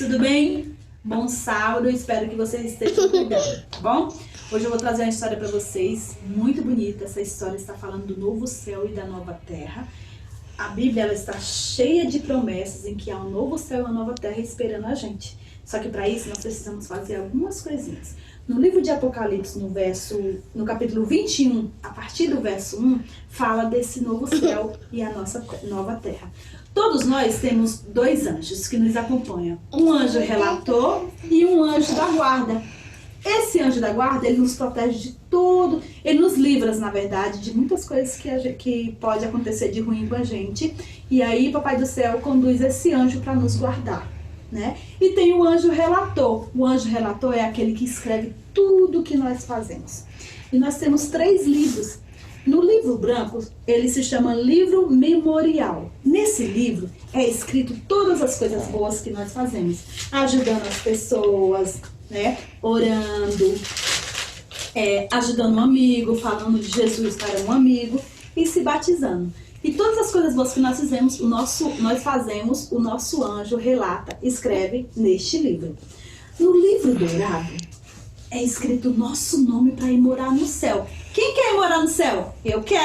tudo bem? Bom sábado, espero que vocês estejam bem, tá bom? Hoje eu vou trazer uma história para vocês, muito bonita. Essa história está falando do novo céu e da nova terra. A Bíblia ela está cheia de promessas em que há um novo céu e uma nova terra esperando a gente. Só que para isso nós precisamos fazer algumas coisinhas. No livro de Apocalipse, no capítulo 21, a partir do verso 1, fala desse novo céu e a nossa nova terra. Todos nós temos dois anjos que nos acompanham. Um anjo relator e um anjo da guarda. Esse anjo da guarda, ele nos protege de tudo, ele nos livra, na verdade, de muitas coisas que pode acontecer de ruim com a gente. E aí, Papai do Céu conduz esse anjo para nos guardar, né? E tem o anjo relator. O anjo relator é aquele que escreve tudo que nós fazemos. E nós temos 3 livros. No livro branco, ele se chama livro memorial. Nesse livro é escrito todas as coisas boas que nós fazemos, ajudando as pessoas, né? Orando, ajudando um amigo, falando de Jesus para um amigo e se batizando. E todas as coisas boas que nós fizemos, o nosso anjo relata, escreve neste livro. No livro dourado é escrito o nosso nome para ir morar no céu. Quem quer ir morar no céu? Eu quero!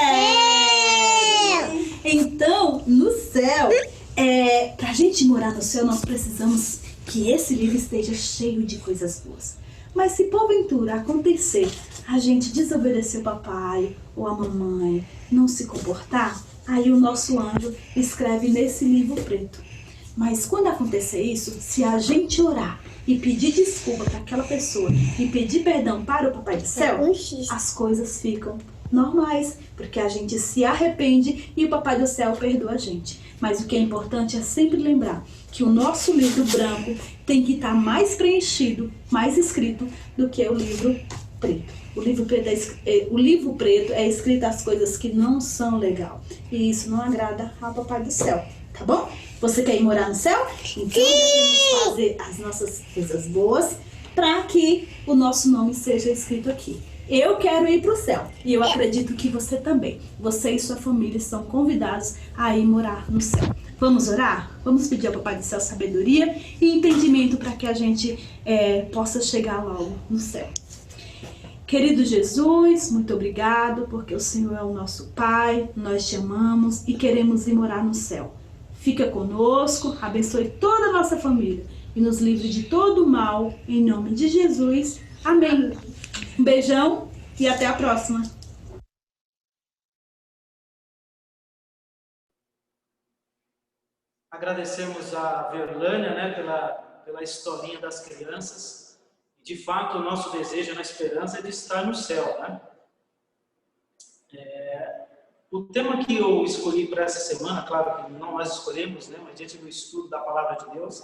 Então, no céu, para a gente morar no céu, nós precisamos que esse livro esteja cheio de coisas boas. Mas se porventura acontecer a gente desobedecer o papai ou a mamãe, não se comportar, aí o nosso anjo escreve nesse livro preto. Mas quando acontecer isso, se a gente orar e pedir desculpa para aquela pessoa e pedir perdão para o Papai do Céu, as coisas ficam normais, porque a gente se arrepende e o Papai do Céu perdoa a gente. Mas o que é importante é sempre lembrar que o nosso livro branco tem que estar mais preenchido, mais escrito do que o livro preto. O livro preto é escrito as coisas que não são legais. E isso não agrada ao Papai do Céu, tá bom? Você quer ir morar no céu? Então devemos fazer as nossas coisas boas para que o nosso nome seja escrito aqui. Eu quero ir para o céu e eu acredito que você também. Você e sua família estão convidados a ir morar no céu. Vamos orar? Vamos pedir ao Papai do Céu sabedoria e entendimento para que a gente possa chegar logo no céu. Querido Jesus, muito obrigado porque o Senhor é o nosso Pai, nós te amamos e queremos ir morar no céu. Fica conosco, abençoe toda a nossa família e nos livre de todo o mal, em nome de Jesus. Amém. Um beijão e até a próxima. Agradecemos a Verlânia, né, pela historinha das crianças. De fato, o nosso desejo na esperança é de estar no céu, né? O tema que eu escolhi para essa semana, claro que não nós escolhemos, né, mas diante do estudo da Palavra de Deus,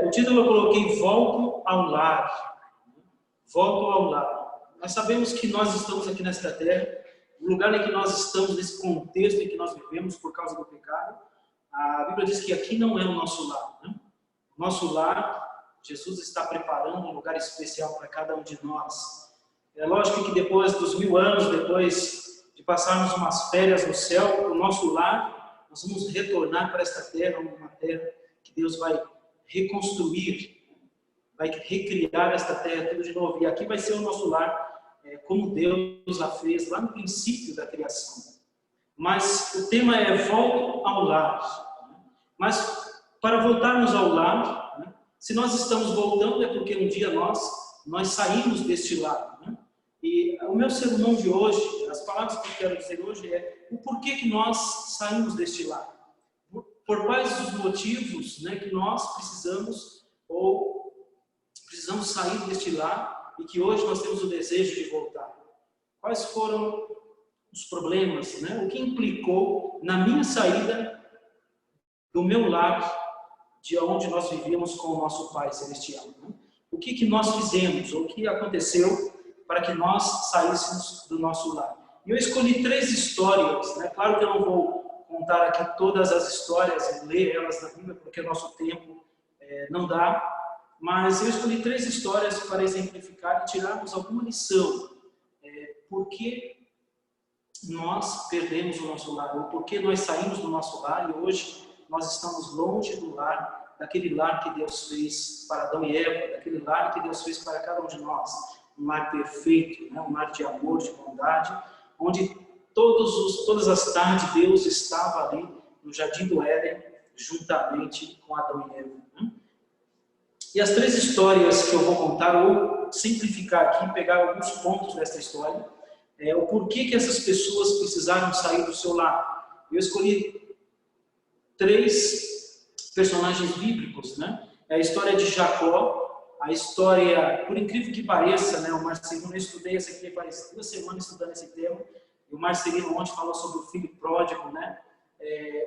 o título eu coloquei Volto ao Lar. Volto ao Lar. Nós sabemos que nós estamos aqui nesta terra, o lugar em que nós estamos, nesse contexto em que nós vivemos por causa do pecado, a Bíblia diz que aqui não é o nosso lar, né? O nosso lar, Jesus está preparando um lugar especial para cada um de nós. É lógico que depois dos 1000 anos, depois de passarmos umas férias no céu, o nosso lar, nós vamos retornar para esta terra, uma terra que Deus vai reconstruir, vai recriar esta terra tudo de novo. E aqui vai ser o nosso lar, como Deus a fez lá no princípio da criação. Mas o tema é volto ao lar. Mas para voltarmos ao lar, né, se nós estamos voltando é porque um dia nós saímos deste lar, né? E o meu sermão de hoje, as palavras que eu quero dizer hoje é o porquê que nós saímos deste lar. Por quais os motivos, né, que nós precisamos sair deste lar e que hoje nós temos o desejo de voltar. Quais foram os problemas, né? O que implicou na minha saída do meu lar, de onde nós vivíamos com o nosso Pai Celestial, né? O que nós fizemos, ou o que aconteceu para que nós saíssemos do nosso lar. E eu escolhi 3 histórias, né? Claro que eu não vou contar aqui todas as histórias e ler elas na Bíblia, porque o nosso tempo não dá, mas eu escolhi 3 histórias para exemplificar e tirarmos alguma lição. Por que nós perdemos o nosso lar, ou por que nós saímos do nosso lar e hoje nós estamos longe do lar daquele lar que Deus fez para Adão e Eva, daquele lar que Deus fez para cada um de nós. Um lar perfeito, né? Um lar de amor, de bondade, onde todas as tardes Deus estava ali no Jardim do Éden, juntamente com Adão e Eva. Né? E as três histórias que eu vou contar, ou simplificar aqui, pegar alguns pontos dessa história, o porquê que essas pessoas precisaram sair do seu lar. Eu escolhi três personagens bíblicos, né? É a história de Jacó, a história, por incrível que pareça, né? O Marcelino, eu estudei essa aqui faz 2 semanas estudando esse tema, e o Marcelino ontem falou sobre o filho pródigo, né?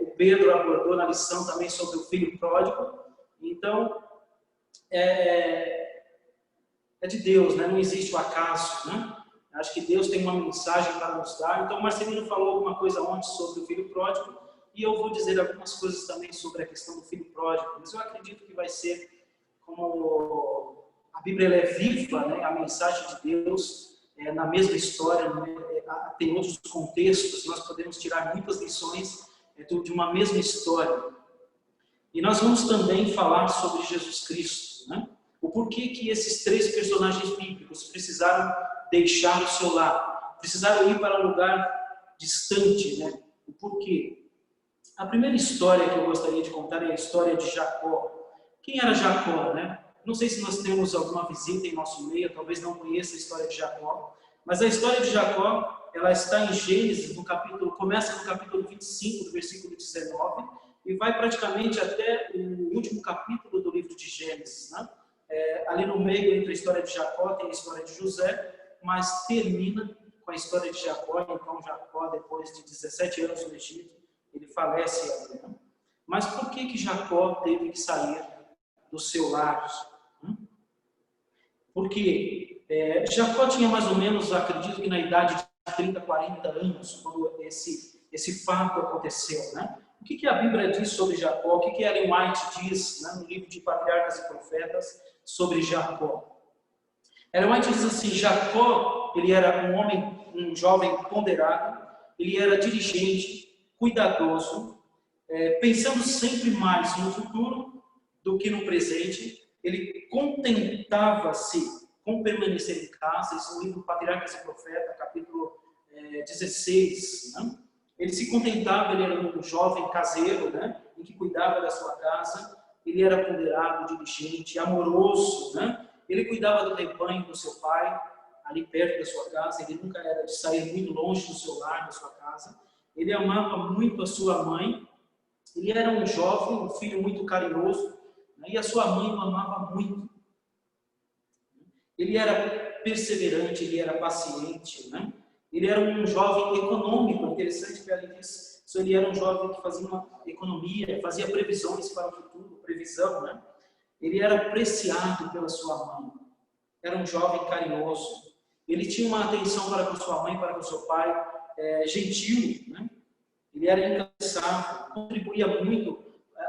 O Pedro abordou na lição também sobre o filho pródigo. Então, é de Deus, né? Não existe o acaso, né? Acho que Deus tem uma mensagem para nos dar. Então, o Marcelino falou alguma coisa ontem sobre o filho pródigo, e eu vou dizer algumas coisas também sobre a questão do filho pródigo. Mas eu acredito que vai ser, como a Bíblia é viva, né? A mensagem de Deus na mesma história, né? Tem outros contextos, nós podemos tirar muitas lições de uma mesma história. E nós vamos também falar sobre Jesus Cristo, né? O porquê que esses três personagens bíblicos precisaram deixar o seu lar, precisaram ir para um lugar distante, né? O porquê? A primeira história que eu gostaria de contar é a história de Jacó. Quem era Jacó, né? Não sei se nós temos alguma visita em nosso meio, talvez não conheça a história de Jacó, mas a história de Jacó, ela está em Gênesis, começa no capítulo 25, do versículo 19, e vai praticamente até o último capítulo do livro de Gênesis, né? Ali no meio, entre a história de Jacó, tem a história de José, mas termina com a história de Jacó. Então Jacó, depois de 17 anos no Egito, ele falece ali, né? Mas por que Jacó teve que sair do seu lar? Porque Jacó tinha mais ou menos, acredito que na idade de 30, 40 anos, quando esse fato aconteceu, né? O que a Bíblia diz sobre Jacó? O que Ellen White diz, né, no livro de Patriarcas e Profetas sobre Jacó? Ellen White diz assim: Jacó, ele era um jovem ponderado, ele era diligente, cuidadoso, pensando sempre mais no futuro do que no presente. Ele contentava-se com permanecer em casa. Esse é o livro Patriarcas e Profetas, capítulo 16, né? Ele se contentava, ele era um jovem caseiro, né, em que cuidava da sua casa. Ele era ponderado, diligente, amoroso, né? Ele cuidava do rebanho do seu pai, ali perto da sua casa. Ele nunca era de sair muito longe do seu lar, da sua casa. Ele amava muito a sua mãe. Ele era um jovem, um filho muito carinhoso, né? E a sua mãe o amava muito. Ele era perseverante, ele era paciente, né? Ele era um jovem econômico. Interessante que ele diz, ele era um jovem que fazia uma economia, fazia previsões para o futuro, previsão, né? Ele era apreciado pela sua mãe. Era um jovem carinhoso. Ele tinha uma atenção para com sua mãe, para com seu pai, gentil, né? Ele era incansável, contribuía muito,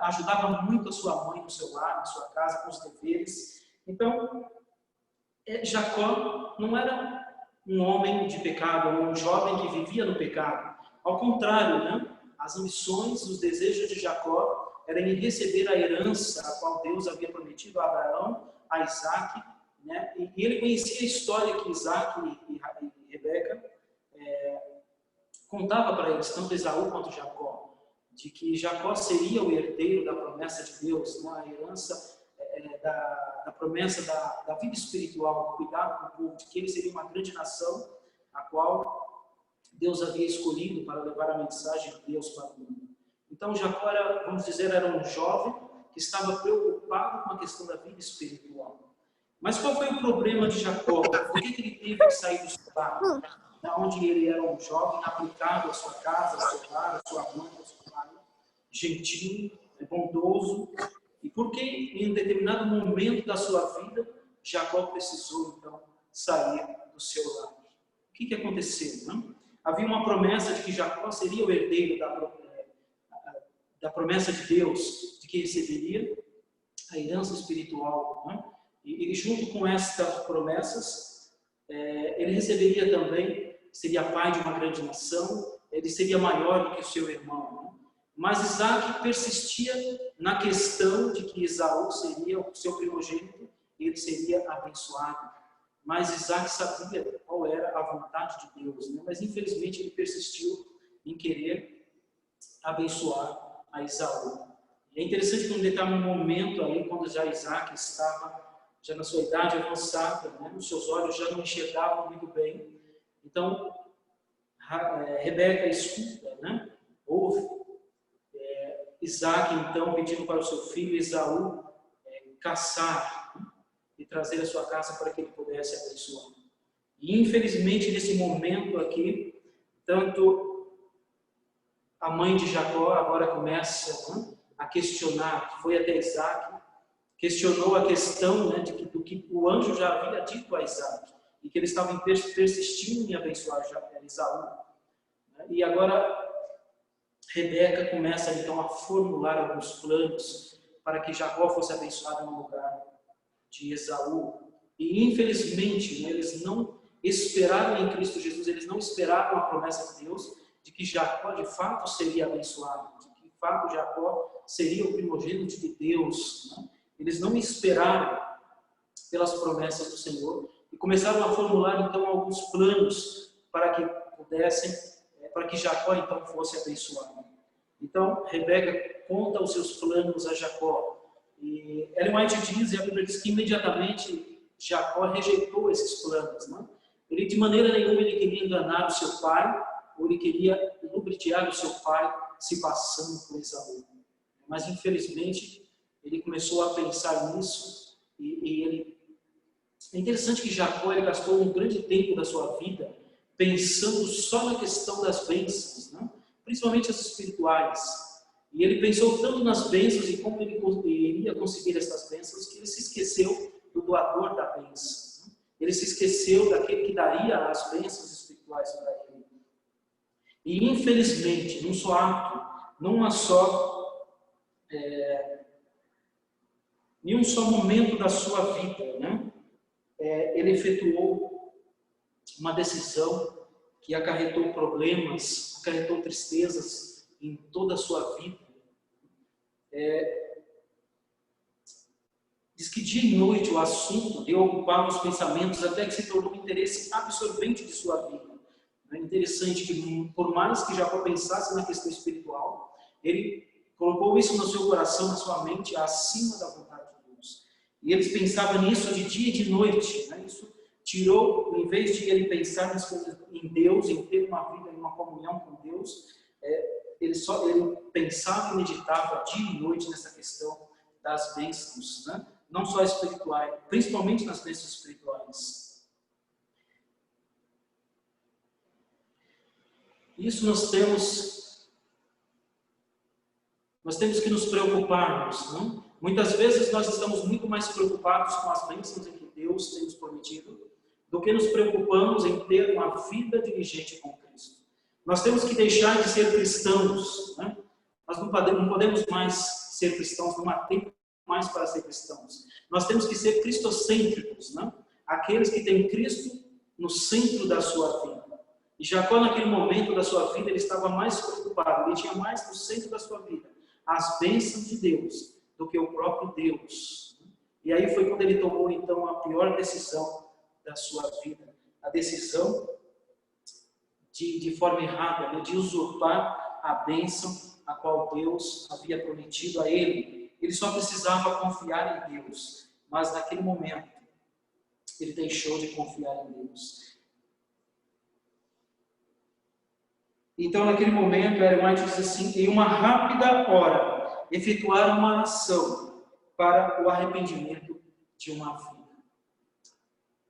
ajudava muito a sua mãe no seu lar, na sua casa, com os deveres. Então, Jacó não era um homem de pecado, um jovem que vivia no pecado. Ao contrário, né? As ambições, os desejos de Jacó eram em receber a herança a qual Deus havia prometido a Abraão, a Isaac, né? E ele conhecia a história que Isaac e Rebeca contava para eles, tanto Esaú quanto Jacó, de que Jacó seria o herdeiro da promessa de Deus, né? A herança da promessa da vida espiritual, cuidado com o povo, de que ele seria uma grande nação, a qual Deus havia escolhido para levar a mensagem de Deus para o mundo. Então Jacó era, vamos dizer, era um jovem que estava preocupado com a questão da vida espiritual. Mas qual foi o problema de Jacó? Por que ele teve que sair do seu lar? Onde ele era um jovem aplicado à sua casa, ao seu lar, à sua mãe, ao seu pai, gentil, bondoso. E porque em um determinado momento da sua vida, Jacó precisou então sair do seu lar. O que aconteceu? Não? Havia uma promessa de que Jacó seria o herdeiro da promessa de Deus, de que receberia a herança espiritual. Não? E junto com estas promessas, ele receberia também, seria pai de uma grande nação, ele seria maior do que o seu irmão. Não? Mas Isaac persistia na questão de que Esaú seria o seu primogênito e ele seria abençoado. Mas Isaac sabia qual era a vontade de Deus, né? Mas infelizmente ele persistiu em querer abençoar a Esaú. E é interessante que ele está num momento ali, quando já Isaac estava já na sua idade avançada, né? Os seus olhos já não enxergavam muito bem. Então, Rebeca escuta, né? Ouve Isaac, então, pedindo para o seu filho Esaú caçar, né? E trazer a sua casa para que ele pudesse abençoar. E, infelizmente, nesse momento aqui, tanto a mãe de Jacó agora começa, né, a questionar, foi até Isaac, questionou a questão, né, do que o anjo já havia dito a Isaac, e que ele estava persistindo em abençoar Esaú. E agora Rebeca começa então a formular alguns planos para que Jacó fosse abençoado no lugar de Esaú. E infelizmente, né, eles não esperaram em Cristo Jesus, eles não esperavam a promessa de Deus de que Jacó de fato seria abençoado, de que de fato Jacó seria o primogênito de Deus, né? Eles não esperaram pelas promessas do Senhor e começaram a formular então alguns planos para que para que Jacó então fosse abençoado. Então Rebeca conta os seus planos a Jacó. E Ellen White diz, e a Bíblia diz que imediatamente Jacó rejeitou esses planos, né? Ele de maneira nenhuma ele queria enganar o seu pai, ou ele queria lubrificar o seu pai se passando por Esaú. Mas infelizmente ele começou a pensar nisso e ele... É interessante que Jacó ele gastou um grande tempo da sua vida pensando só na questão das bênçãos, né? Principalmente as espirituais. E ele pensou tanto nas bênçãos e como ele iria conseguir essas bênçãos que ele se esqueceu do doador da bênção, né? Ele se esqueceu daquele que daria as bênçãos espirituais para ele. E infelizmente, num só ato, em um só momento da sua vida, né? Ele efetuou uma decisão que acarretou problemas, acarretou tristezas em toda a sua vida. Diz que dia e noite o assunto de ocupar os pensamentos até que se tornou um interesse absorvente de sua vida. É interessante que, por mais que Jacó pensasse na questão espiritual, ele colocou isso no seu coração, na sua mente, acima da vontade de Deus. E ele pensava nisso de dia e de noite, né? Isso tirou, em vez de ele pensar nas coisas em Deus, em ter uma vida, em uma comunhão com Deus, ele pensava e meditava dia e noite nessa questão das bênçãos, né? Não só espirituais, principalmente nas bênçãos espirituais. Isso nós temos que nos preocuparmos, não? Muitas vezes nós estamos muito mais preocupados com as bênçãos em que Deus tem nos prometido do que nos preocupamos em ter uma vida diligente com Cristo. Nós temos que deixar de ser cristãos, né? Nós não podemos mais ser cristãos, não há tempo mais para ser cristãos. Nós temos que ser cristocêntricos, né? Aqueles que têm Cristo no centro da sua vida. E Jacó, naquele momento da sua vida, ele estava mais preocupado, ele tinha mais no centro da sua vida as bênçãos de Deus do que o próprio Deus. E aí foi quando ele tomou, então, a pior decisão da sua vida. A decisão de forma errada, de usurpar a bênção a qual Deus havia prometido a ele. Ele só precisava confiar em Deus. Mas naquele momento, ele deixou de confiar em Deus. Então, naquele momento, Ellen White diz assim: em uma rápida hora, efetuaram uma ação para o arrependimento de uma vida.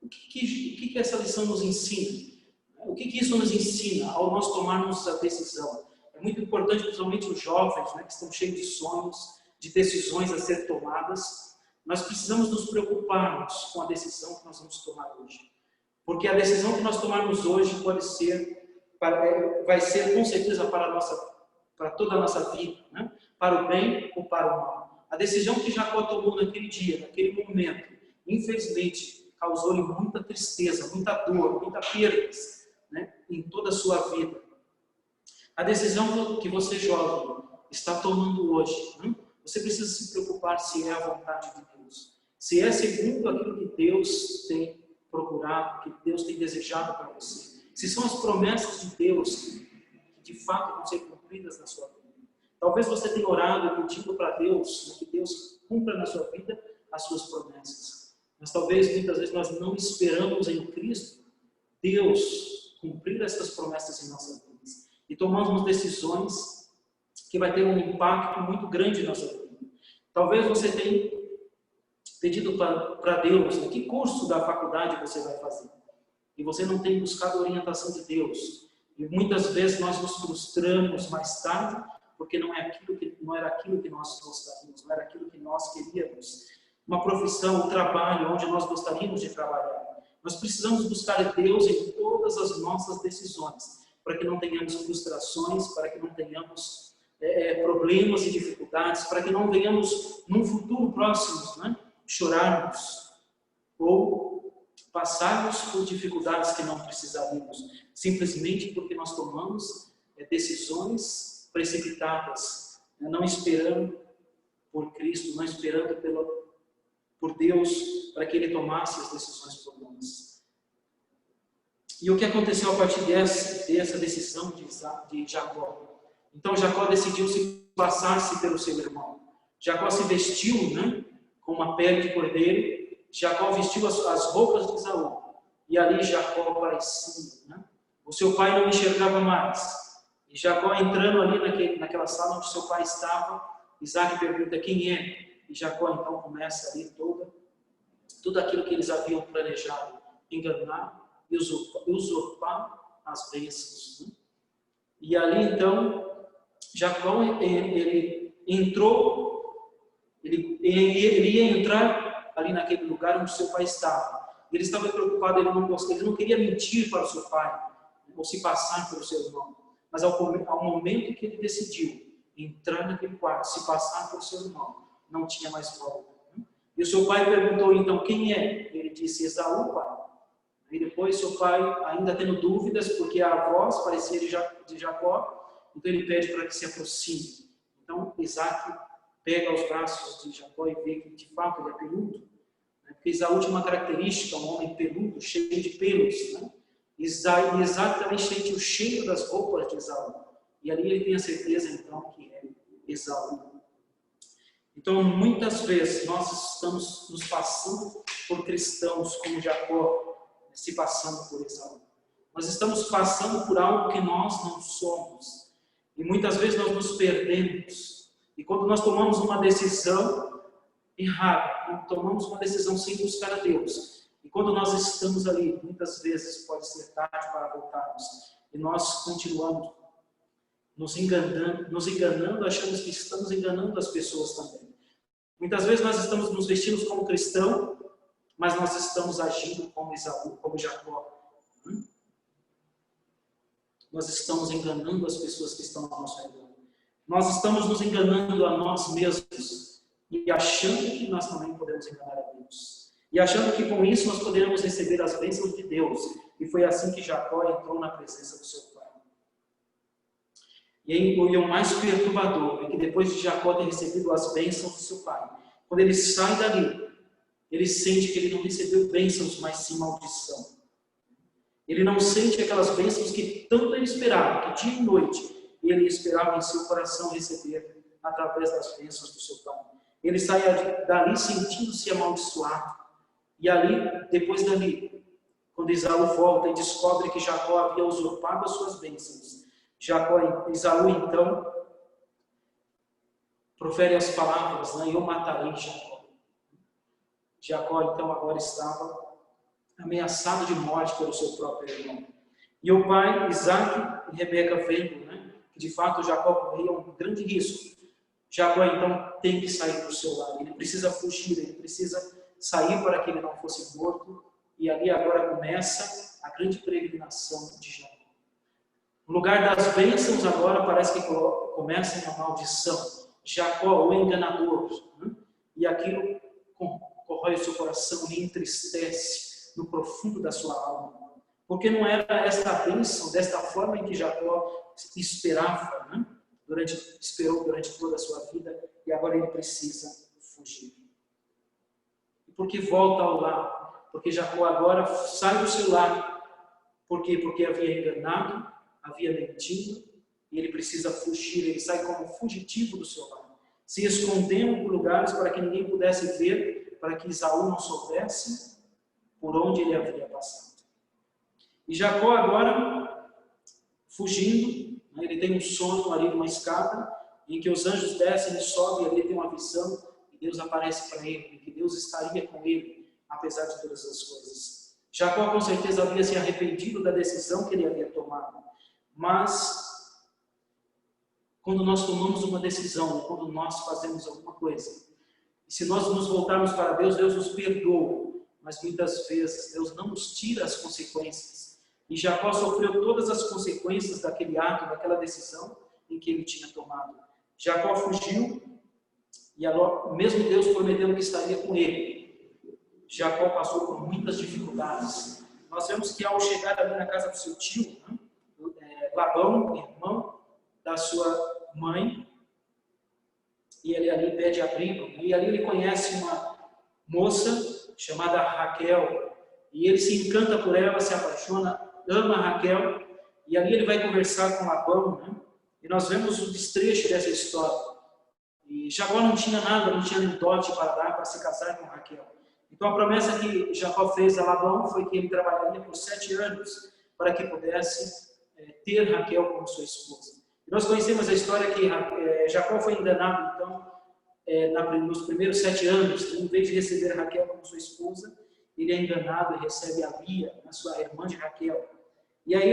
O que essa lição nos ensina? O que isso nos ensina ao nós tomarmos a decisão? É muito importante, principalmente os jovens, né, que estão cheios de sonhos, de decisões a ser tomadas. Nós precisamos nos preocuparmos com a decisão que nós vamos tomar hoje. Porque a decisão que nós tomarmos hoje vai ser com certeza para toda a nossa vida, né? Para o bem ou para o mal. A decisão que Jacó tomou naquele dia, naquele momento, infelizmente, causou-lhe muita tristeza, muita dor, muita perda, né? Em toda a sua vida. A decisão que você, jovem, está tomando hoje. Né? Você precisa se preocupar se é a vontade de Deus. Se é segundo aquilo que Deus tem procurado, que Deus tem desejado para você. Se são as promessas de Deus que de fato vão ser cumpridas na sua vida. Talvez você tenha orado e pedido para Deus, que Deus cumpra na sua vida as suas promessas. Mas talvez muitas vezes nós não esperamos em Cristo Deus cumprir essas promessas em nossas vidas. E tomamos decisões que vai ter um impacto muito grande na nossa vida. Talvez você tenha pedido para Deus que curso da faculdade você vai fazer. E você não tem buscado a orientação de Deus. E muitas vezes nós nos frustramos mais tarde, porque não era aquilo que nós gostaríamos, não era aquilo que nós queríamos. Uma profissão, um trabalho onde nós gostaríamos de trabalhar. Nós precisamos buscar Deus em todas as nossas decisões, para que não tenhamos frustrações, para que não tenhamos problemas e dificuldades, para que não venhamos, num futuro próximo, né, chorarmos ou passarmos por dificuldades que não precisaríamos, simplesmente porque nós tomamos decisões precipitadas, né, não esperando por Cristo, não esperando por Deus, para que Ele tomasse as decisões por nós. E o que aconteceu a partir dessa decisão de Jacó? Então Jacó decidiu se passar-se pelo seu irmão. Jacó se vestiu, né, com uma pele de cordeiro. Jacó vestiu as roupas de Esaú. E ali Jacó aparecia. Né? O seu pai não enxergava mais. E Jacó entrando ali naquela sala onde seu pai estava, Isaac pergunta quem é. E Jacó então começa ali tudo aquilo que eles haviam planejado, enganar e usurpar as bênçãos. Né? E ali então, Jacó ele entrou, ele ia entrar ali naquele lugar onde seu pai estava. Ele estava preocupado, ele não queria mentir para o seu pai, ou se passar pelo seu irmão. Mas ao momento que ele decidiu entrar naquele quarto, se passar pelo seu irmão, não tinha mais volta. E o seu pai perguntou então, quem é? Ele disse, Esaú, pai. E depois seu pai, ainda tendo dúvidas, porque a voz parecia de Jacó, então ele pede para que se aproxime. Então Isaac pega os braços de Jacó e vê que de fato ele é peludo. Né? Porque Esaú tinha uma característica, um homem peludo, cheio de pelos. Né? E Isaac também sente o cheiro das roupas de Esaú. E ali ele tem a certeza então que é Esaú. Então, muitas vezes, nós estamos nos passando por cristãos como Jacó, se passando por Esaú. Nós estamos passando por algo que nós não somos. E muitas vezes nós nos perdemos. E quando nós tomamos uma decisão errada, tomamos uma decisão sem buscar a Deus. E quando nós estamos ali, muitas vezes pode ser tarde para voltarmos. E nós continuamos nos enganando, achamos que estamos enganando as pessoas também. Muitas vezes nós estamos nos vestindo como cristão, mas nós estamos agindo como Esaú, como Jacó. Nós estamos enganando as pessoas que estão ao nosso redor. Nós estamos nos enganando a nós mesmos e achando que nós também podemos enganar a Deus. E achando que com isso nós poderemos receber as bênçãos de Deus. E foi assim que Jacó entrou na presença do seu pai. E o mais perturbador é que depois de Jacó ter recebido as bênçãos do seu pai, quando ele sai dali, ele sente que ele não recebeu bênçãos, mas sim maldição. Ele não sente aquelas bênçãos que tanto ele esperava, que dia e noite ele esperava em seu coração receber através das bênçãos do seu pai. Ele sai dali sentindo-se amaldiçoado. E ali, depois dali, quando Esaú volta e descobre que Jacó havia usurpado as suas bênçãos, Esaú então profere as palavras, né? Eu matarei Jacó. Jacó então agora estava ameaçado de morte pelo seu próprio irmão. E o pai, Isaac e Rebeca, vendo, né, que de fato Jacó corria um grande risco. Jacó então tem que sair do seu lar. Ele precisa fugir, ele precisa sair para que ele não fosse morto. E ali agora começa a grande peregrinação de Jacó. No lugar das bênçãos, agora parece que começa uma maldição. Jacó, o enganador. Né? E aquilo corrói o seu coração, lhe entristece no profundo da sua alma. Porque não era esta bênção, desta forma em que Jacó esperava, né? esperou durante toda a sua vida, e agora ele precisa fugir. E por que volta ao lar? Porque Jacó agora sai do seu lar. Por quê? Porque havia enganado, havia mentido, e ele precisa fugir. Ele sai como fugitivo do seu lar, se escondendo por lugares para que ninguém pudesse ver, para que Esaú não soubesse por onde ele havia passado. E Jacó agora, fugindo, ele tem um sonho ali numa escada, em que os anjos descem e sobem, e ali tem uma visão, e Deus aparece para ele, que Deus estaria com ele, apesar de todas as coisas. Jacó com certeza havia se arrependido da decisão que ele havia tomado, mas quando nós tomamos uma decisão, quando nós fazemos alguma coisa, e se nós nos voltarmos para Deus, Deus nos perdoa, mas muitas vezes Deus não nos tira as consequências. E Jacó sofreu todas as consequências daquele ato, daquela decisão em que ele tinha tomado. Jacó fugiu, e agora, mesmo Deus prometendo que estaria com ele, Jacó passou por muitas dificuldades. Nós vemos que ao chegar ali na casa do seu tio, Labão, irmão da sua mãe, e ele ali pede abrigo, e ali ele conhece uma moça chamada Raquel, e ele se encanta por ela, se apaixona, ama Raquel, e ali ele vai conversar com Labão, e nós vemos o desfecho dessa história. E Jacó não tinha nada, não tinha nem dote para dar para se casar com Raquel. Então a promessa que Jacó fez a Labão foi que ele trabalharia por 7 anos para que pudesse ter Raquel como sua esposa. E nós conhecemos a história que Jacó foi enganado, então, nos primeiros 7 anos, em vez de receber Raquel como sua esposa, ele é enganado e recebe a Lia, a sua irmã de Raquel. E aí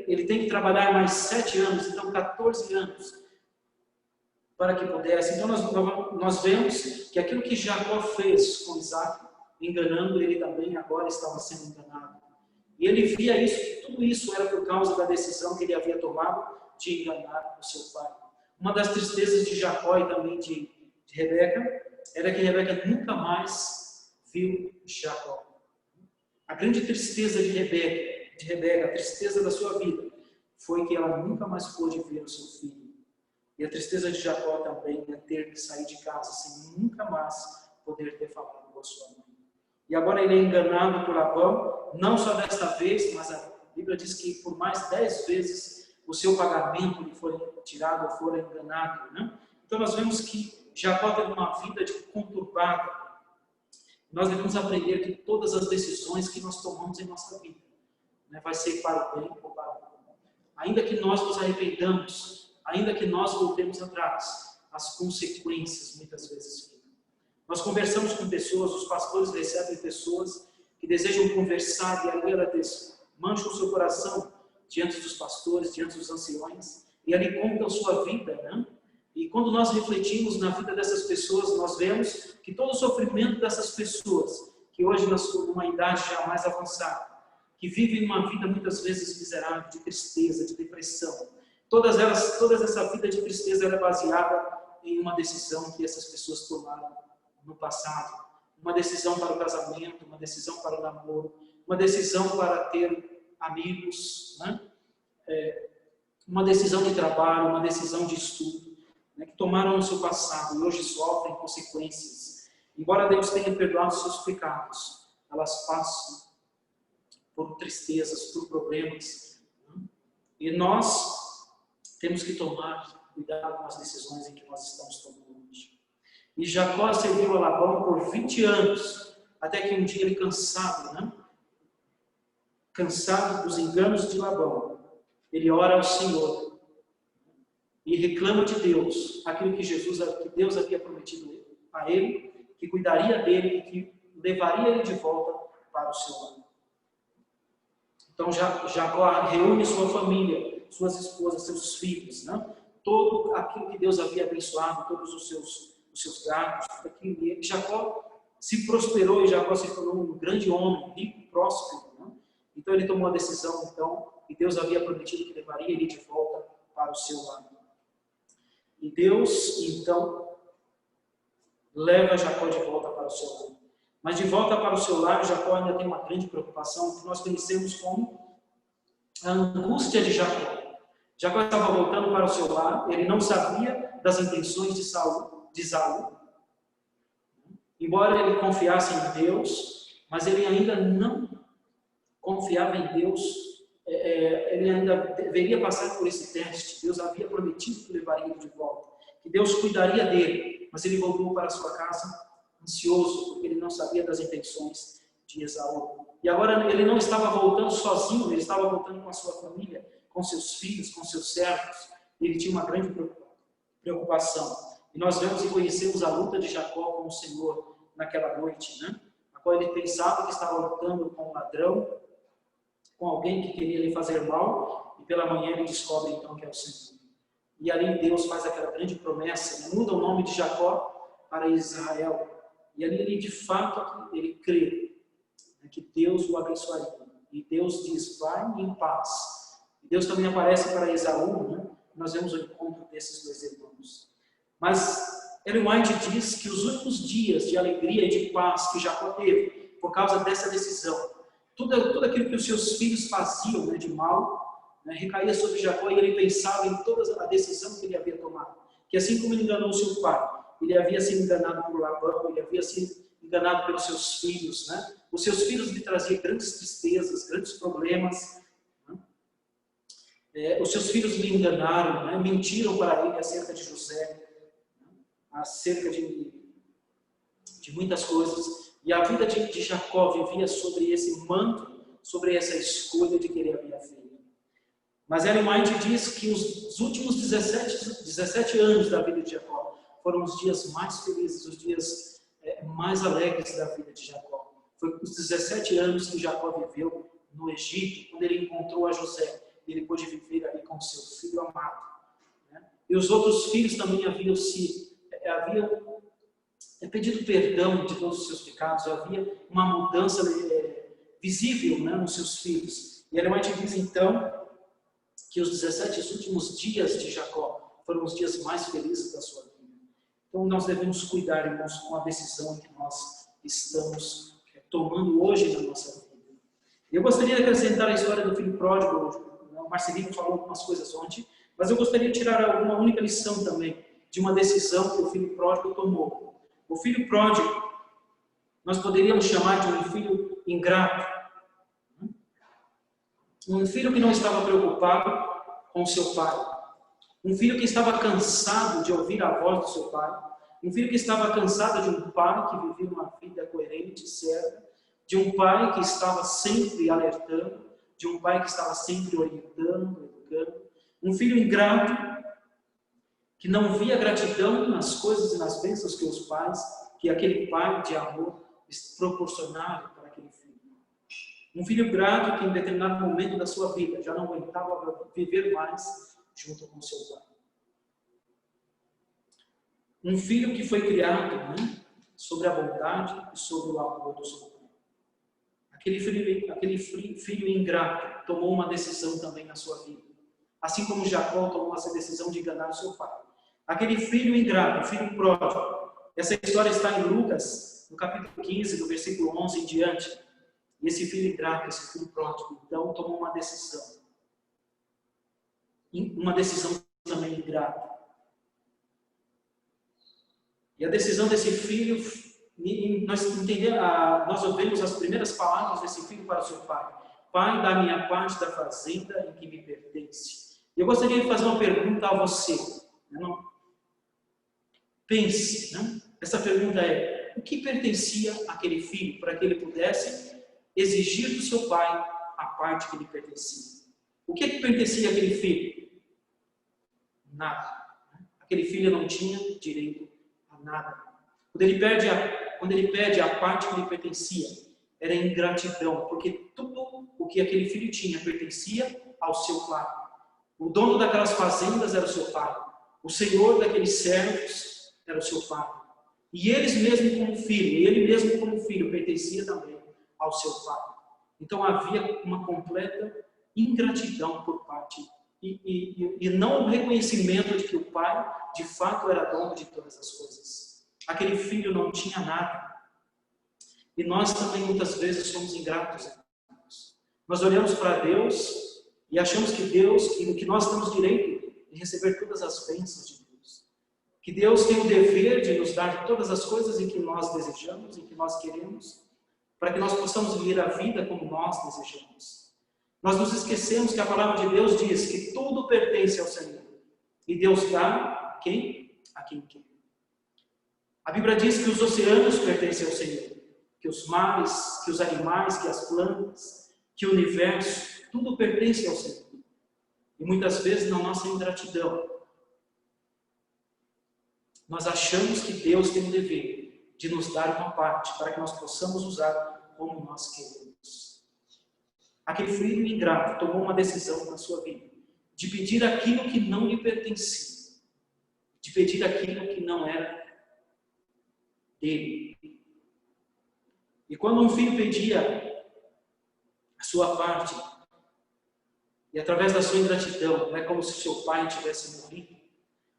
ele tem que trabalhar mais 7 anos, então 14 anos, para que pudesse. Então nós vemos que aquilo que Jacó fez com Isaac, enganando, ele também agora estava sendo enganado. E ele via isso, que tudo isso era por causa da decisão que ele havia tomado de enganar o seu pai. Uma das tristezas de Jacó e também de Rebeca, era que Rebeca nunca mais viu Jacó. A grande tristeza de Rebeca, a tristeza da sua vida, foi que ela nunca mais pôde ver o seu filho. E a tristeza de Jacó também é ter que sair de casa sem nunca mais poder ter falado com a sua mãe. E agora ele é enganado por Labão, não só desta vez, mas a Bíblia diz que por mais 10 vezes o seu pagamento lhe foi tirado ou foi enganado. Então nós vemos que Jacó teve uma vida conturbada. Nós devemos aprender que todas as decisões que nós tomamos em nossa vida, vai ser para o bem ou para o mal. Ainda que nós nos arrependamos, ainda que nós voltemos atrás, as consequências muitas vezes ficam. Nós conversamos com pessoas, os pastores recebem pessoas que desejam conversar e ali elas mancham o seu coração diante dos pastores, diante dos anciões, e ali contam sua vida, E quando nós refletimos na vida dessas pessoas, nós vemos que todo o sofrimento dessas pessoas, que hoje numa idade já mais avançada, que vivem uma vida muitas vezes miserável, de tristeza, de depressão, toda essa vida de tristeza é baseada em uma decisão que essas pessoas tomaram no passado, uma decisão para o casamento, uma decisão para o namoro, uma decisão para ter amigos, uma decisão de trabalho, uma decisão de estudo, que tomaram no seu passado e hoje sofrem consequências. Embora Deus tenha perdoado os seus pecados, elas passam por tristezas, por problemas. E nós temos que tomar cuidado com as decisões em que nós estamos tomando hoje. E Jacó serviu a Labão por 20 anos, até que um dia ele cansado dos enganos de Labão, ele ora ao Senhor e reclama de Deus aquilo que Deus havia prometido a ele, que cuidaria dele e que levaria ele de volta para o seu lar. Então Jacó reúne sua família, suas esposas, seus filhos, todo aquilo que Deus havia abençoado, todos os seus gados, tudo aquilo. E Jacó se prosperou e Jacó se tornou um grande homem, rico, próspero. Então ele tomou a decisão, e Deus havia prometido que levaria ele de volta para o seu lar. E Deus, então, leva Jacó de volta para o seu lar. Mas de volta para o seu lar, Jacó ainda tem uma grande preocupação, que nós conhecemos como a angústia de Jacó. Jacó estava voltando para o seu lar, ele não sabia das intenções de Esaú. Embora ele confiasse em Deus, mas ele ainda não confiava em Deus, ele ainda deveria passar por esse teste. Deus havia prometido que levaria ele de volta, que Deus cuidaria dele, mas ele voltou para sua casa ansioso, porque ele não sabia das intenções de Esaú. E agora ele não estava voltando sozinho, ele estava voltando com a sua família, com seus filhos, com seus servos. Ele tinha uma grande preocupação. E nós vemos e conhecemos a luta de Jacó com o Senhor naquela noite, né? A qual ele pensava que estava lutando com um ladrão, com alguém que queria lhe fazer mal, e pela manhã ele descobre então que é o Senhor. E ali Deus faz aquela grande promessa, ele muda o nome de Jacó para Israel. E ali ele de fato ele crê, né, que Deus o abençoaria. E Deus diz, vai em paz. E Deus também aparece para Esaú, né? Nós vemos o encontro desses dois irmãos. Mas Ellen White diz que os últimos dias de alegria e de paz que Jacó teve, por causa dessa decisão, tudo aquilo que os seus filhos faziam, né, de mal, né, recaía sobre Jacó, e ele pensava em toda a decisão que ele havia tomado. Que assim como ele enganou seu pai, ele havia sido enganado por Labão, ele havia sido enganado pelos seus filhos, né? Os seus filhos lhe traziam grandes tristezas, grandes problemas, né? Os seus filhos lhe enganaram, né? Mentiram para ele acerca de José, né? Acerca de muitas coisas. E a vida de Jacó vivia sobre esse manto, sobre essa escolha de que ele havia feito. Mas Ellen White diz que os últimos 17 anos da vida de Jacó foram os dias mais felizes, os dias mais alegres da vida de Jacó. Foi os 17 anos que Jacó viveu no Egito, quando ele encontrou a José. E ele pôde viver ali com seu filho amado, né? E os outros filhos também haviam pedido perdão de todos os seus pecados, havia uma mudança visível, né, nos seus filhos. E Ellen White diz então que os 17 últimos dias de Jacó foram os dias mais felizes da sua vida. Então nós devemos cuidar, irmãos, com a decisão que nós estamos tomando hoje na nossa vida. Eu gostaria de acrescentar a história do filho pródigo. O Marcelino falou algumas coisas ontem, mas eu gostaria de tirar alguma única lição também de uma decisão que o filho pródigo tomou. O filho pródigo, nós poderíamos chamar de um filho ingrato. Um filho que não estava preocupado com seu pai. Um filho que estava cansado de ouvir a voz do seu pai. Um filho que estava cansado de um pai que vivia uma vida coerente, certa. De um pai que estava sempre alertando. De um pai que estava sempre orientando, educando. Um filho ingrato que não via gratidão nas coisas e nas bênçãos que aquele pai de amor proporcionava para aquele filho. Um filho grato que em determinado momento da sua vida já não aguentava viver mais junto com seu pai. Um filho que foi criado, né, sobre a bondade e sobre o amor do seu pai. Aquele filho ingrato tomou uma decisão também na sua vida. Assim como Jacó tomou essa decisão de enganar o seu pai. Aquele filho ingrato, filho pródigo. Essa história está em Lucas, no capítulo 15, do versículo 11 em diante. E esse filho ingrato, esse filho pródigo, então tomou uma decisão. Uma decisão também ingrata. E a decisão desse filho, nós ouvimos as primeiras palavras desse filho para o seu pai. Pai, dá minha parte da fazenda em que me pertence. Eu gostaria de fazer uma pergunta a você. Pense, né? Essa pergunta é: o que pertencia àquele filho para que ele pudesse exigir do seu pai a parte que lhe pertencia? O que pertencia àquele filho? Nada. Aquele filho não tinha direito a nada. Quando ele pede a parte que lhe pertencia, era ingratidão, porque tudo o que aquele filho tinha pertencia ao seu pai. O dono daquelas fazendas era o seu pai. O senhor daqueles servos era o seu pai. E ele mesmo como filho, pertencia também ao seu pai. Então havia uma completa ingratidão por parte e não o reconhecimento de que o pai, de fato, era dono de todas as coisas. Aquele filho não tinha nada. E nós também muitas vezes somos ingratos. Nós olhamos para Deus E achamos que nós temos direito de receber todas as bênçãos de Deus. Que Deus tem o dever de nos dar todas as coisas em que nós desejamos, em que nós queremos, para que nós possamos viver a vida como nós desejamos. Nós nos esquecemos que a palavra de Deus diz que tudo pertence ao Senhor. E Deus dá a quem? A quem quer. A Bíblia diz que os oceanos pertencem ao Senhor. Que os mares, que os animais, que as plantas, que o universo, tudo pertence ao Senhor. E muitas vezes, na nossa ingratidão, nós achamos que Deus tem o dever de nos dar uma parte para que nós possamos usar como nós queremos. Aquele filho ingrato tomou uma decisão na sua vida de pedir aquilo que não lhe pertencia, de pedir aquilo que não era dele. E quando um filho pedia a sua parte, e através da sua ingratidão, é como se seu pai tivesse morrido.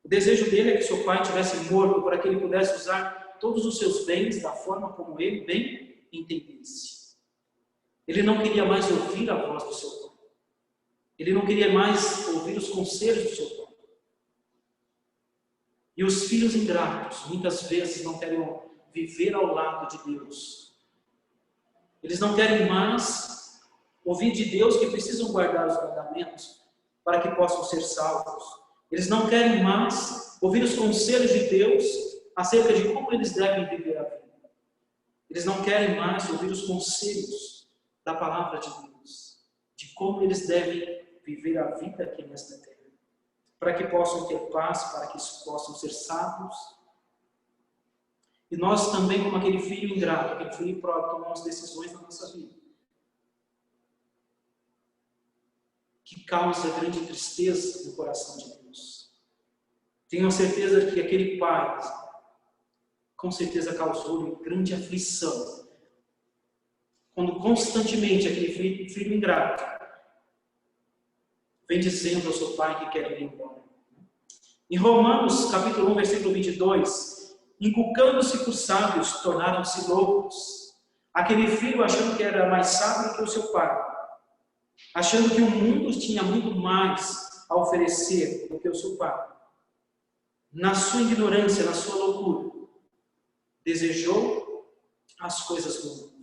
O desejo dele é que seu pai tivesse morto para que ele pudesse usar todos os seus bens da forma como ele bem entendesse. Ele não queria mais ouvir a voz do seu pai. Ele não queria mais ouvir os conselhos do seu pai. E os filhos ingratos, muitas vezes, não querem viver ao lado de Deus. Eles não querem mais ouvir de Deus que precisam guardar os mandamentos para que possam ser salvos. Eles não querem mais ouvir os conselhos de Deus acerca de como eles devem viver a vida. Eles não querem mais ouvir os conselhos da palavra de Deus, de como eles devem viver a vida aqui nesta terra, para que possam ter paz, para que possam ser sábios. E nós também, como aquele filho ingrato, aquele filho pródigo, tomamos decisões na nossa vida que causa grande tristeza no coração de Deus. Tenho certeza que aquele pai, com certeza, causou-lhe grande aflição, quando constantemente aquele filho ingrato vem dizendo ao seu pai que quer ir embora. Em Romanos, capítulo 1, versículo 22, inculcando-se por sábios, tornaram-se loucos. Aquele filho achando que era mais sábio que o seu pai, achando que o mundo tinha muito mais a oferecer do que o seu pai. Na sua ignorância, na sua loucura, desejou as coisas do mundo.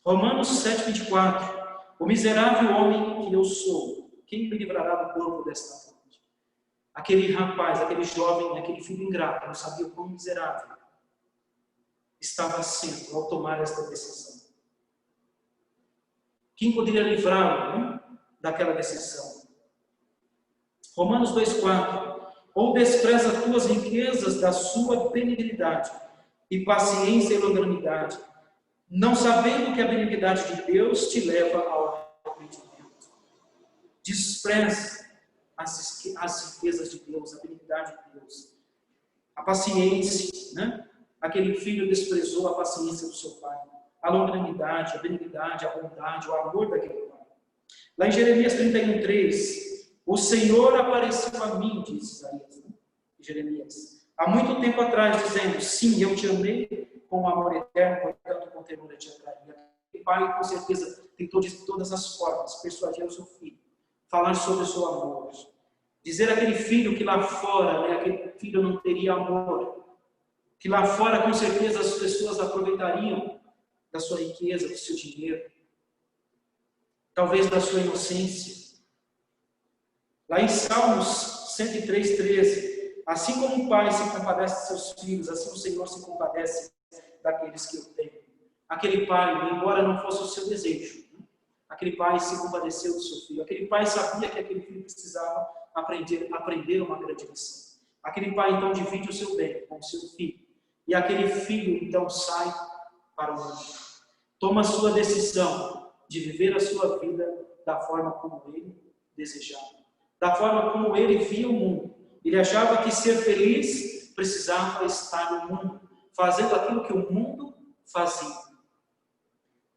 Romanos 7,24, o miserável homem que eu sou, quem me livrará do corpo desta morte? Aquele rapaz, aquele jovem, aquele filho ingrato, não sabia o quão miserável estava sendo ao tomar esta decisão. Quem poderia livrá-lo daquela decisão? Romanos 2,4, ou despreza tuas riquezas da sua benignidade e paciência e longanimidade, não sabendo que a benignidade de Deus te leva ao arrependimento. Despreza as riquezas de Deus, a benignidade de Deus. A paciência, né? Aquele filho desprezou a paciência do seu pai. A longanimidade, a benignidade, a bondade, o amor daquele pai. Lá em Jeremias 31,3, o Senhor apareceu a mim, diz Isaías, né? Jeremias, há muito tempo atrás, dizendo, sim, eu te amei com amor eterno, portanto com ternura te atraí. O pai, com certeza, tentou de todas as formas persuadir o seu filho, falar sobre o seu amor, dizer àquele filho que lá fora, né, aquele filho não teria amor, que lá fora, com certeza, as pessoas aproveitariam da sua riqueza, do seu dinheiro, talvez da sua inocência. Lá em Salmos 103,13, assim como um pai se compadece de seus filhos, assim o Senhor se compadece daqueles que o temem. Aquele pai, embora não fosse o seu desejo, aquele pai se compadeceu do seu filho. Aquele pai sabia que aquele filho precisava aprender uma grande lição. Aquele pai, então, divide o seu bem com o seu filho. E aquele filho, então, sai para o mundo. Toma a sua decisão de viver a sua vida da forma como ele desejava. Da forma como ele via o mundo. Ele achava que ser feliz precisava estar no mundo, fazendo aquilo que o mundo fazia.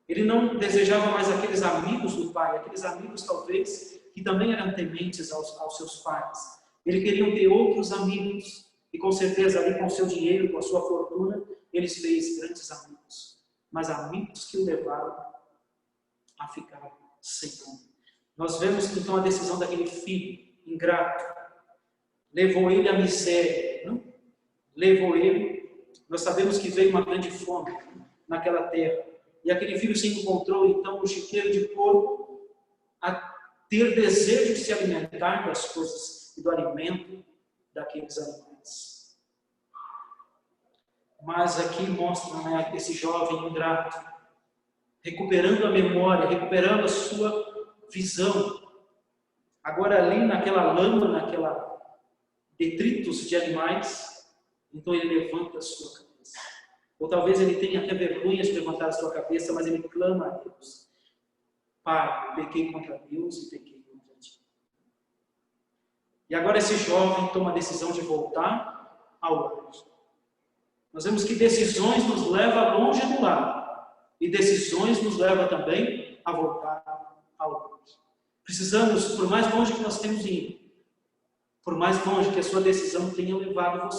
Ele não desejava mais aqueles amigos do pai, aqueles amigos talvez que também eram tementes aos seus pais. Ele queria ter outros amigos. E com certeza ali com o seu dinheiro, com a sua fortuna, eles fez grandes amigos. Mas amigos que o levaram a ficar sem nome. Nós vemos que então a decisão daquele filho ingrato levou ele à miséria, não? Levou ele, nós sabemos que veio uma grande fome naquela terra, e aquele filho se encontrou então no chiqueiro de porco a ter desejo de se alimentar das coisas e do alimento daqueles animais. Mas aqui mostra, né, esse jovem ingrato, recuperando a memória, recuperando a sua visão. Agora ali naquela lama, naquela detritos de animais, então ele levanta a sua cabeça. Ou talvez ele tenha até vergonha de levantar a sua cabeça, mas ele clama a Deus. Pai, pequei contra Deus e pequei contra ti. E agora esse jovem toma a decisão de voltar ao lar. Nós vemos que decisões nos levam longe do lar. E decisões nos levam também a voltar ao lar. Precisamos, por mais longe que nós temos ido, por mais longe que a sua decisão tenha levado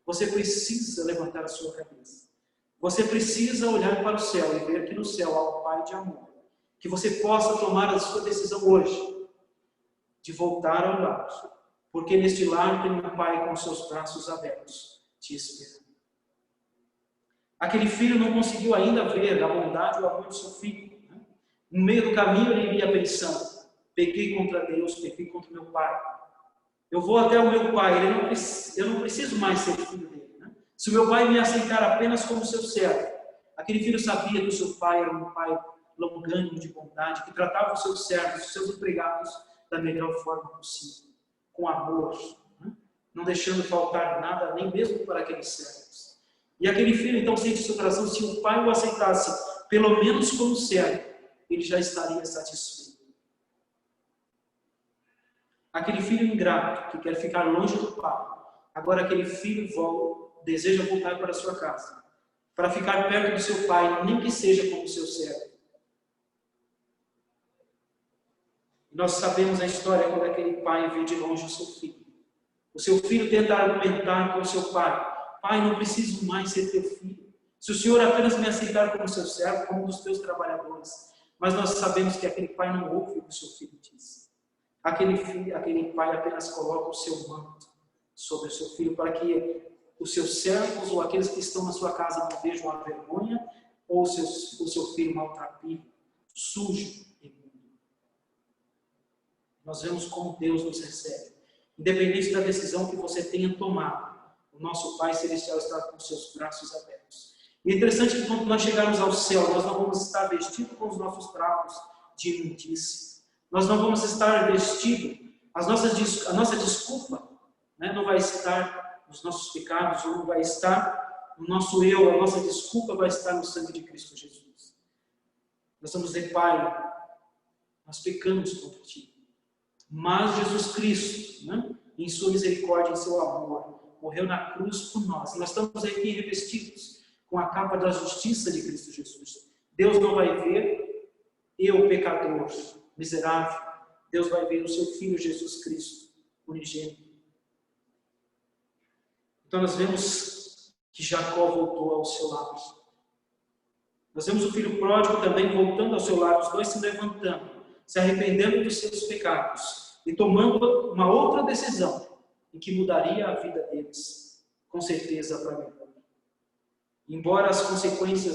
você precisa levantar a sua cabeça. Você precisa olhar para o céu e ver que no céu há um Pai de amor. Que você possa tomar a sua decisão hoje de voltar ao lar. Porque neste lar tem um Pai com seus braços abertos, te esperando. Aquele filho não conseguiu ainda ver a bondade e o amor do seu filho. No meio do caminho ele iria pensando: pequei contra Deus, pequei contra meu pai. Eu vou até o meu pai, eu não preciso mais ser filho dele. Né? Se o meu pai me aceitar apenas como seu servo. Aquele filho sabia que o seu pai era um pai longânimo de bondade, que tratava os seus servos, os seus empregados, da melhor forma possível, com amor, né? Não deixando faltar nada, nem mesmo para aqueles servos. E aquele filho então sente em seu coração: se o pai o aceitasse, pelo menos como servo, ele já estaria satisfeito. Aquele filho ingrato, que quer ficar longe do pai, agora aquele filho deseja voltar para sua casa, para ficar perto do seu pai, nem que seja como seu servo. Nós sabemos a história quando aquele pai vê de longe o seu filho. O seu filho tenta argumentar com o seu pai: pai, não preciso mais ser teu filho. Se o senhor apenas me aceitar como seu servo, como um dos teus trabalhadores. Mas nós sabemos que aquele pai não ouve o que o seu filho diz. Aquele pai apenas coloca o seu manto sobre o seu filho para que os seus servos ou aqueles que estão na sua casa não vejam a vergonha ou o seu filho maltrapilho, sujo e imundo. Nós vemos como Deus nos recebe. Independente da decisão que você tenha tomado, o nosso Pai Celestial está com os seus braços abertos. E é interessante que quando nós chegarmos ao céu, nós não vamos estar vestidos com os nossos trapos de imundícia. Nós não vamos estar vestidos, a nossa desculpa, né, não vai estar nos nossos pecados, ou não vai estar no nosso eu, a nossa desculpa vai estar no sangue de Cristo Jesus. Nós vamos dizer: Pai, nós pecamos contra Ti. Mas Jesus Cristo, né, em sua misericórdia, em seu amor, morreu na cruz por nós. E nós estamos aqui revestidos com a capa da justiça de Cristo Jesus. Deus não vai ver eu, pecador, miserável. Deus vai ver o seu Filho Jesus Cristo, unigênito. Então nós vemos que Jacó voltou ao seu lado. Nós vemos o filho pródigo também voltando ao seu lado, os dois se levantando, se arrependendo dos seus pecados e tomando uma outra decisão em que mudaria a vida deles, com certeza para melhor. Embora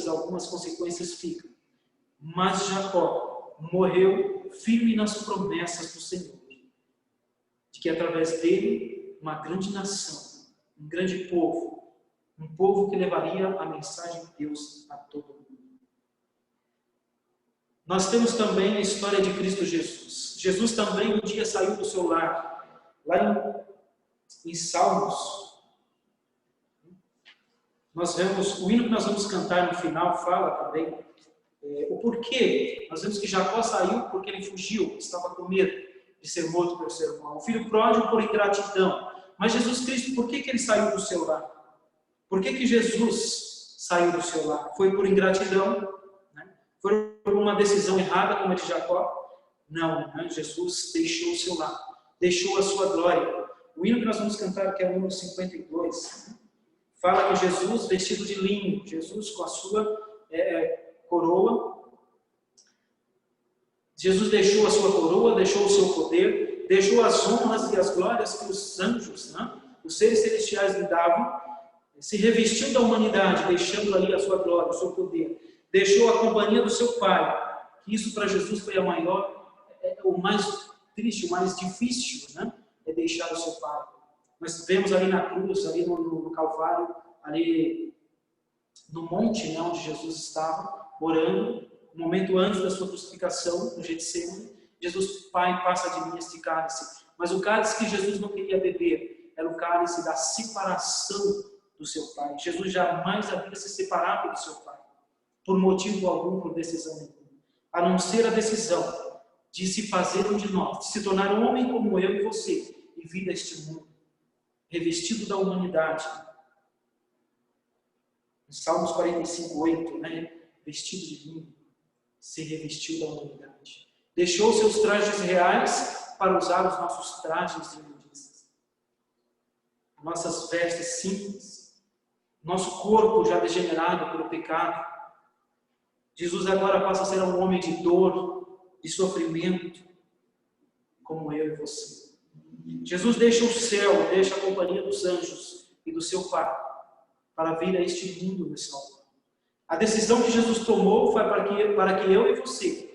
algumas consequências fiquem, mas Jacó morreu firme nas promessas do Senhor, de que através dele uma grande nação, um grande povo, um povo que levaria a mensagem de Deus a todo mundo. Nós temos também a história de Cristo Jesus. Jesus também um dia saiu do seu lar, lá em Salmos. Nós vemos, o hino que nós vamos cantar no final fala também o porquê. Nós vemos que Jacó saiu porque ele fugiu, estava com medo de ser morto pelo seu irmão. O filho pródigo por ingratidão. Mas Jesus Cristo, por que ele saiu do seu lar? Por que Jesus saiu do seu lar? Foi por ingratidão? Né? Foi por uma decisão errada como a de Jacó? Não, né? Jesus deixou o seu lar, deixou a sua glória. O hino que nós vamos cantar, que é o hino 52, fala que Jesus vestido de linho, Jesus com a sua coroa, Jesus deixou a sua coroa, deixou o seu poder, deixou as honras e as glórias que os anjos, né, os seres celestiais lhe davam, se revestiu da humanidade, deixando ali a sua glória, o seu poder, deixou a companhia do seu Pai, que isso para Jesus foi a maior, o mais triste, o mais difícil, né, é deixar o seu Pai. Nós vemos ali na cruz, ali no Calvário, ali no monte, né, onde Jesus estava orando, no momento antes da sua crucificação, no Getsemane, Jesus, Pai, passa de mim este cálice. Mas o cálice que Jesus não queria beber era o cálice da separação do seu Pai. Jesus jamais havia se separado do seu Pai, por motivo algum, por decisão nenhuma, a não ser a decisão de se fazer um de nós, de se tornar um homem como eu e você, e vir a este mundo, revestido da humanidade. Em Salmos 45:8, né? Vestido de mim, se revestiu da humanidade. Deixou seus trajes reais para usar os nossos trajes de imundícias. Nossas vestes simples, nosso corpo já degenerado pelo pecado. Jesus agora passa a ser um homem de dor, de sofrimento, como eu e você. Jesus deixa o céu, deixa a companhia dos anjos e do seu Pai, para vir a este mundo nos salvar. A decisão que Jesus tomou foi para que eu e você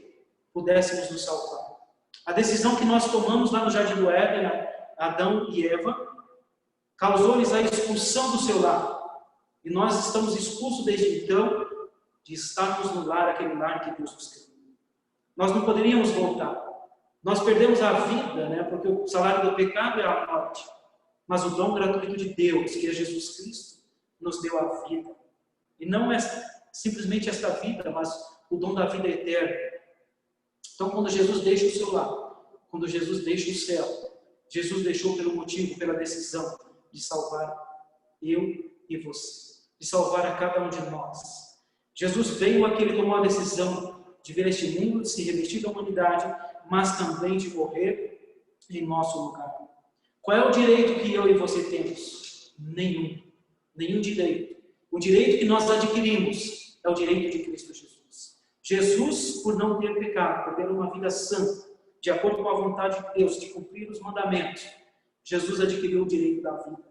pudéssemos nos salvar. A decisão que nós tomamos lá no Jardim do Éden, Adão e Eva, causou-lhes a expulsão do seu lar. E nós estamos expulsos desde então de estarmos no lar, aquele lar que Deus nos criou. Nós não poderíamos voltar. Nós perdemos a vida, né? Porque o salário do pecado é a morte. Mas o dom gratuito de Deus, que é Jesus Cristo, nos deu a vida. E não é simplesmente esta vida, mas o dom da vida eterna. Então, quando Jesus deixa o seu lar, quando Jesus deixa o céu, Jesus deixou pelo motivo, pela decisão de salvar eu e você, de salvar a cada um de nós. Jesus veio aqui, ele tomou a decisão de vir a este mundo, de se revestir da humanidade, mas também de morrer em nosso lugar. Qual é o direito que eu e você temos? Nenhum direito. O direito que nós adquirimos é o direito de Cristo Jesus. Jesus, por não ter pecado, por ter uma vida santa, de acordo com a vontade de Deus, de cumprir os mandamentos, Jesus adquiriu o direito da vida.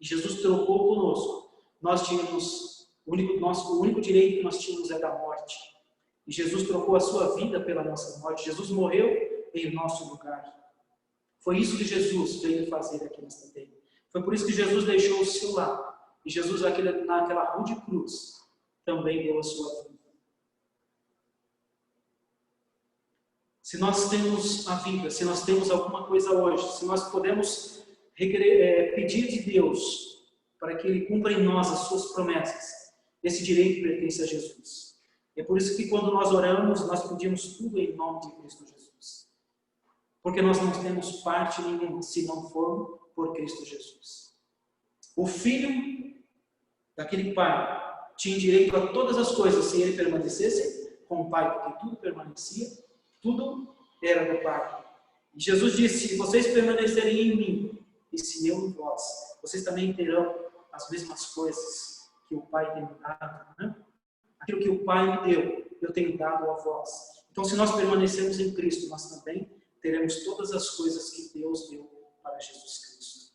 E Jesus trocou conosco. Nós tínhamos, o único direito que nós tínhamos é da morte. E Jesus trocou a sua vida pela nossa morte. Jesus morreu em nosso lugar. Foi isso que Jesus veio fazer aqui nesta terra. Foi por isso que Jesus deixou o seu lar. E Jesus, naquela rude cruz, também deu a sua vida. Se nós temos a vida, se nós temos alguma coisa hoje, se nós podemos pedir de Deus para que Ele cumpra em nós as suas promessas, esse direito pertence a Jesus. É por isso que quando nós oramos, nós pedimos tudo em nome de Cristo Jesus. Porque nós não temos parte nenhuma se não for por Cristo Jesus. O filho daquele pai tinha direito a todas as coisas se ele permanecesse com o pai, porque tudo permanecia, tudo era do pai. E Jesus disse: se vocês permanecerem em mim e se eu em vós, vocês também terão as mesmas coisas que o pai tem me dado, né? Aquilo que o pai me deu, eu tenho dado a vós. Então, se nós permanecermos em Cristo, nós também teremos todas as coisas que Deus deu para Jesus Cristo.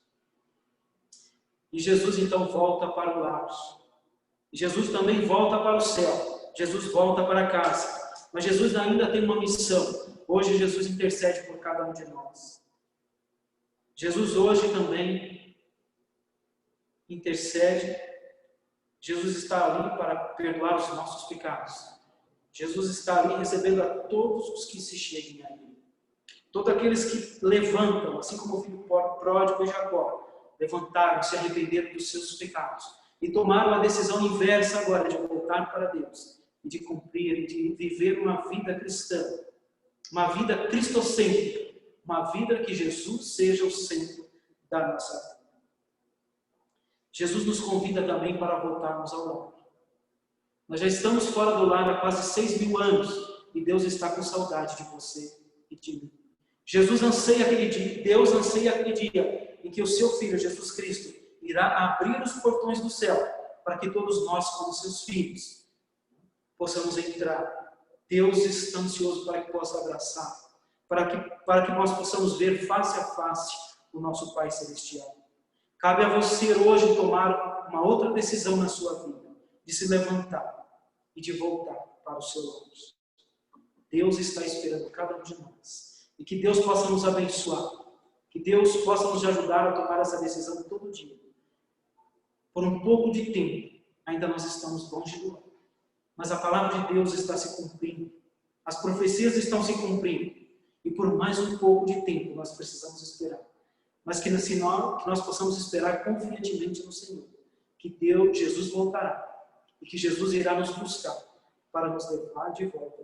E Jesus então volta para o lar. Jesus também volta para o céu. Jesus volta para casa. Mas Jesus ainda tem uma missão. Hoje Jesus intercede por cada um de nós. Jesus hoje também intercede. Jesus está ali para perdoar os nossos pecados. Jesus está ali recebendo a todos os que se cheguem a Ele. Todos aqueles que levantam, assim como o filho pródigo e Jacó, levantaram, se arrependeram dos seus pecados e tomaram a decisão inversa agora de voltar para Deus e de cumprir, de viver uma vida cristã, uma vida cristocêntrica, uma vida que Jesus seja o centro da nossa vida. Jesus nos convida também para voltarmos ao lar. Nós já estamos fora do lar há quase 6.000 anos e Deus está com saudade de você e de mim. Jesus anseia aquele dia, Deus anseia aquele dia em que o seu Filho, Jesus Cristo, irá abrir os portões do céu para que todos nós, como seus filhos, possamos entrar Deus está ansioso para que possa abraçar, para que nós possamos ver face a face o nosso Pai Celestial. Cabe a você hoje tomar uma outra decisão na sua vida, de se levantar e de voltar para os seus olhos. Deus está esperando cada um de nós. E que Deus possa nos abençoar. Que Deus possa nos ajudar a tomar essa decisão todo dia. Por um pouco de tempo, ainda nós estamos longe do lar. Mas a palavra de Deus está se cumprindo. As profecias estão se cumprindo. E por mais um pouco de tempo nós precisamos esperar. Mas que nós possamos esperar confiantemente no Senhor. Que Jesus voltará. E que Jesus irá nos buscar para nos levar de volta